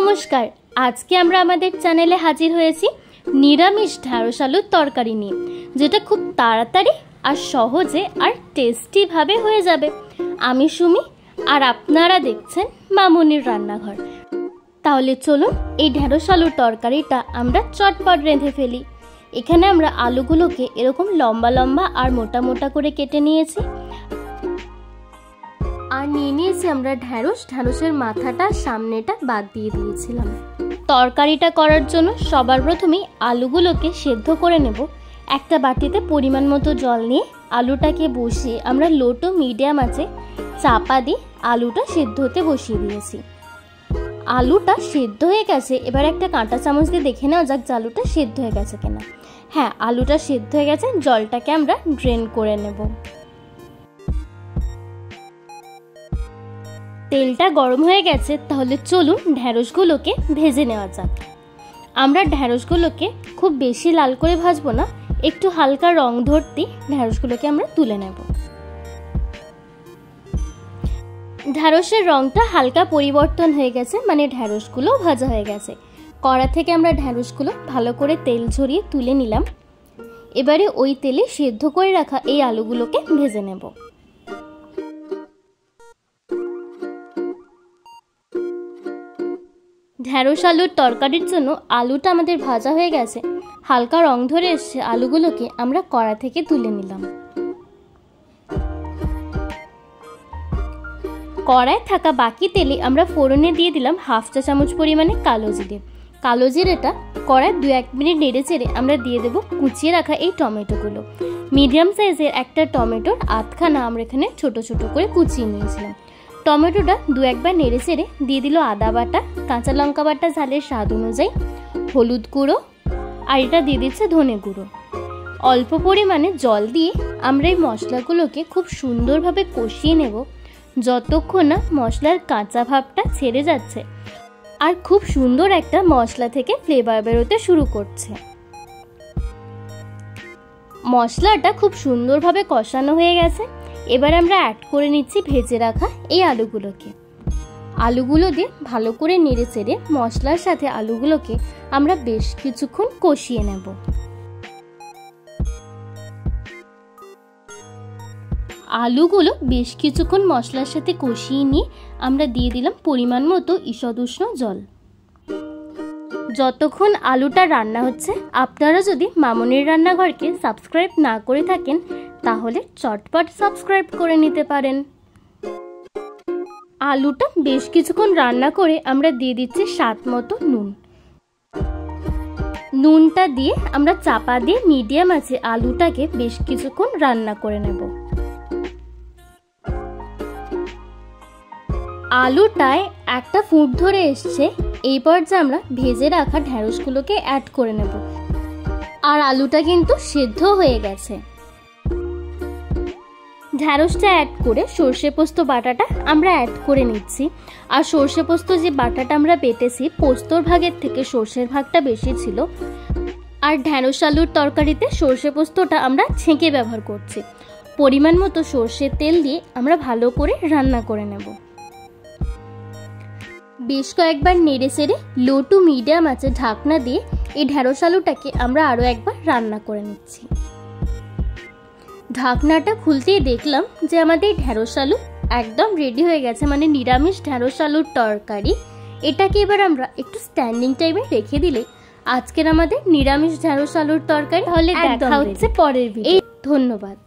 নমস্কার, আজকে আমরা আমাদের চ্যানেলে হাজির হয়েছি নিরামিষ ঢ্যাঁড়স আলুর তরকারি নিয়ে, যেটা খুব তাড়াতাড়ি আর সহজে আর টেস্টি ভাবে হয়ে যাবে। আমি সুমি আর আপনারা দেখছেন মামুনির রান্নাঘর। তাহলে চলুন এই ঢ্যাঁড়স আলুর তরকারিটা আমরা চটপট রেঁধে ফেলি। এখানে আমরা আলুগুলোকে এরকম লম্বা লম্বা আর মোটা মোটা করে কেটে নিয়েছি, আর নিয়ে নিয়েছি আমরা ঢ্যাঁড়সের মাথাটা সামনেটা বাদ দিয়ে দিয়েছিলাম। তরকারিটা করার জন্য সবার প্রথমেই আলুগুলোকে সেদ্ধ করে নেব। একটা বাটিতে পরিমাণ মতো জল নিয়ে আলুটাকে বসিয়ে আমরা লো টু মিডিয়াম আঁচে চাপা দিয়ে আলুটা সেদ্ধ হতে বসিয়ে দিয়েছি। আলুটা সেদ্ধ হয়ে গেছে। এবার একটা কাঁটা চামচ দিয়ে দেখে নেওয়া যাক যে আলুটা সেদ্ধ হয়ে গেছে কিনা। হ্যাঁ, আলুটা সেদ্ধ হয়ে গেছে। জলটাকে আমরা ড্রেন করে নেব। তেলটা গরম হয়ে গেছে, তাহলে চলুন ঢ্যাঁড়সগুলোকে ভেজে নেওয়া যাক। আমরা ঢ্যাঁড়সগুলোকে খুব বেশি লাল করে ভাজবো না, একটু হালকা রং ধরতেই ঢ্যাঁড়সগুলোকে আমরা তুলে নেব। ঢ্যাঁড়সের রংটা হালকা পরিবর্তন হয়ে গেছে, মানে ঢ্যাঁড়সগুলো ভাজা হয়ে গেছে। কড়া থেকে আমরা ঢ্যাঁড়সগুলো ভালো করে তেল ঝরিয়ে তুলে নিলাম। এবারে ওই তেলে সেদ্ধ করে রাখা এই আলুগুলোকে ভেজে নেব। ঢ্যাঁড়স আলুর তরকারির জন্য আলুটা আমাদের ভাজা হয়ে গেছে, হালকা রং ধরে এসছে। আলুগুলোকে আমরা কড়া থেকে তুলে নিলাম। কড়ায় থাকা বাকি তেলে আমরা ফোড়নে দিয়ে দিলাম 1/2 চা চামচ পরিমাণে কালো জিরে। কালো জিরেটা কড়ায় 2-1 মিনিট নেড়ে চেড়ে আমরা দিয়ে দেবো কুচিয়ে রাখা এই টমেটোগুলো। মিডিয়াম সাইজের একটা টমেটোর আধখানা আমরা এখানে ছোট ছোট করে কুচিয়ে নিয়েছিলাম। টমেটোটা 2-1 বার নেড়ে চেড়ে দিয়ে দিল আদা বাটা, কাঁচা লঙ্কা বাটা ঝালের স্বাদ অনুযায়ী, হলুদ গুঁড়ো, আর এটা দিয়ে দিচ্ছে ধনে গুঁড়ো। অল্প পরিমাণে জল দিয়ে আমরা এই মশলাগুলোকে খুব সুন্দরভাবে কষিয়ে নেব, যতক্ষণ না মশলার কাঁচা ভাবটা ছেড়ে যাচ্ছে আর খুব সুন্দর একটা মশলা থেকে ফ্লেভার বেরোতে শুরু করছে। মশলাটা খুব সুন্দরভাবে কষানো হয়ে গেছে। এবার আমরা অ্যাড করে নিচ্ছি ভেজে রাখা এই আলুগুলোকে। আলুগুলো দিয়ে ভালো করে নেড়ে চেড়ে মশলার সাথে আলুগুলোকে আমরা বেশ কিছুক্ষণ কষিয়ে নেব। আলুগুলো বেশ কিছুক্ষণ মশলার সাথে কষিয়ে নিয়ে আমরা দিয়ে দিলাম পরিমাণ মতো ঈষৎ উষ্ণ জল। যতক্ষণ আলুটা রান্না হচ্ছে, আপনারা যদি মামুনির রান্নাঘরকে সাবস্ক্রাইব না করে থাকেন তাহলে চটপট সাবস্ক্রাইব করে নিতে পারেন। আলুটা বেশ কিছুক্ষণ রান্না করে আমরা দিয়ে দিচ্ছি স্বাদ মতো নুন। নুনটা দিয়ে আমরা চাপা দিয়ে মিডিয়াম আছে আলুটাকে বেশ কিছুক্ষণ রান্না করে নেব। আলুটায় একটা ফুট ধরে এসছে। এই পর্যায়ে আমরা ভেজে রাখা ঢ্যাঁড়সগুলোকে অ্যাড করে নেব। আর আলুটা কিন্তু সেদ্ধ হয়ে গেছে। ঢ্যাঁড়সটা অ্যাড করে সর্ষে পোস্ত বাটাটা আমরা অ্যাড করে নিচ্ছি। আর সর্ষে পোস্ত যে বাটাটা আমরা বেটেছি, পোস্তর ভাগের থেকে সর্ষের ভাগটা বেশি ছিল। আর ঢ্যাঁড়স আলুর তরকারিতে সর্ষে পোস্তটা আমরা ছেঁকে ব্যবহার করছি। পরিমাণ মতো সর্ষের তেল দিয়ে আমরা ভালো করে রান্না করে নেব। বেশ কয়েকবার নেড়ে চেড়ে লো টু মিডিয়াম আছে ঢাকনা দিয়ে এই ঢ্যাঁড়স আলুটাকে আমরা আরও একবার রান্না করে নিচ্ছি। ঢাকনাটা খুলতেই দেখলাম যে আমাদের ঢ্যাঁড়স আলু একদম রেডি হয়ে গেছে, মানে নিরামিষ ঢ্যাঁড়স আলুর তরকারি। এটাকে এবার আমরা একটু স্ট্যান্ডিং টাইমে রেখে দিলে আজকের আমাদের নিরামিষ ঢ্যাঁড়স আলুর তরকারি হলে দেখা হচ্ছে পরের ভিডিও। ধন্যবাদ।